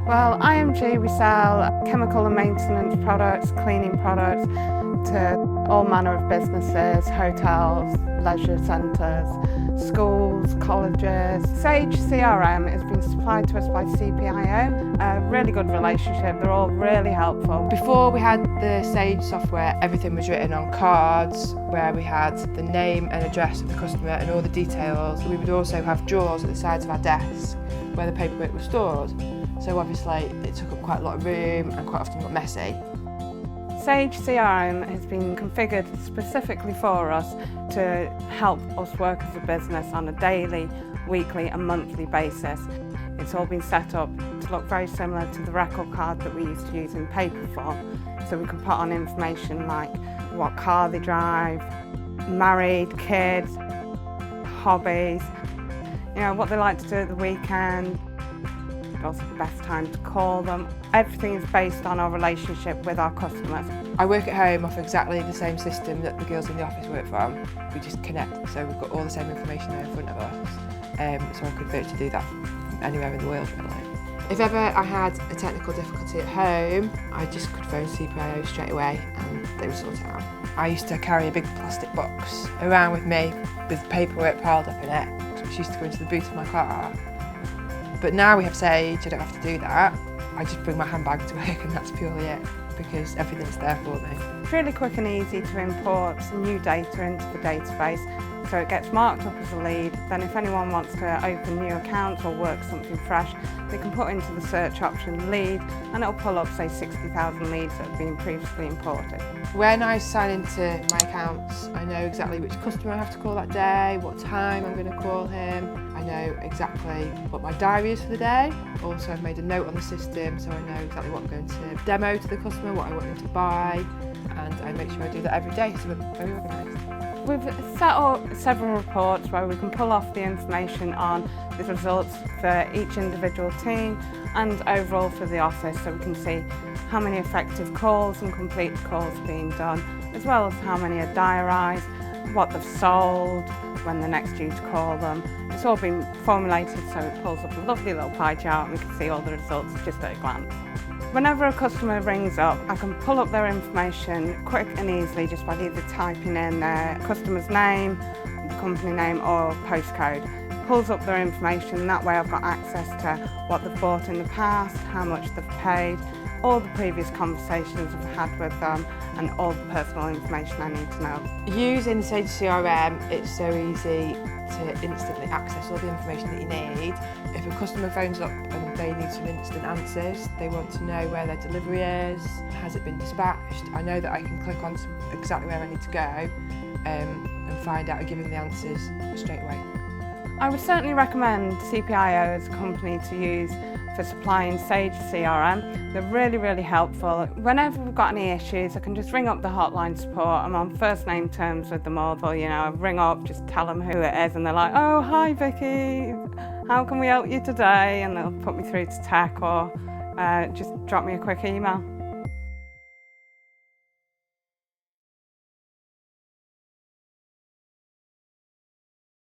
Well, IMG, we sell chemical and maintenance products, cleaning products to all manner of businesses, hotels, leisure centres, schools, colleges. Sage CRM has been supplied to us by CPiO, a really good relationship. They're all really helpful. Before we had the Sage software, everything was written on cards where we had the name and address of the customer and all the details. We would also have drawers at the sides of our desks where the paperwork was stored. So obviously it took up quite a lot of room and quite often got messy. Sage CRM has been configured specifically for us to help us work as a business on a daily, weekly and monthly basis. It's all been set up to look very similar to the record card that we used to use in paper form. So we can put on information like what car they drive, married, kids, hobbies, what they like to do at the weekend, also the best time to call them. Everything is based on our relationship with our customers. I work at home off exactly the same system that the girls in the office work from. We just connect, so we've got all the same information there in front of us. So I could virtually do that from anywhere in the world, really. If ever I had a technical difficulty at home, I just could phone CPiO straight away and they would sort it out. I used to carry a big plastic box around with me with paperwork piled up in it, which used to go into the boot of my car. But now we have Sage, I don't have to do that. I just bring my handbag to work and that's purely it, because everything's there for me. It's really quick and easy to import new data into the database, so it gets marked up as a lead. Then if anyone wants to open new accounts or work something fresh, they can put into the search option lead and it'll pull up, say, 60,000 leads that have been previously imported. When I sign into my accounts, I know exactly which customer I have to call that day, what time I'm going to call him. I know exactly what my diary is for the day. Also, I've made a note on the system so I know exactly what I'm going to demo to the customer, what I want them to buy, and I make sure I do that every day, so we're very organised. We've set up several reports where we can pull off the information on the results for each individual team and overall for the office, so we can see how many effective calls and complete calls are being done, as well as how many are diarised, what they've sold, when they're next due to call them. It's all been formulated so it pulls up a lovely little pie chart and we can see all the results just at a glance. Whenever a customer rings up, I can pull up their information quick and easily just by either typing in their customer's name, the company name or postcode. It pulls up their information and that way I've got access to what they've bought in the past, how much they've paid, all the previous conversations I've had with them and all the personal information I need to know. Using Sage CRM, it's so easy to instantly access all the information that you need. If a customer phones up and they need some instant answers, they want to know where their delivery is, has it been dispatched, I know that I can click on to exactly where I need to go and find out and give them the answers straight away. I would certainly recommend CPiO as a company to use for supplying Sage CRM. They're really, really helpful. Whenever we've got any issues, I can just ring up the hotline support. I'm on first name terms with them all. I ring up, just tell them who it is, and they're like, "Oh, hi Vicky, how can we help you today?" And they'll put me through to tech or just drop me a quick email.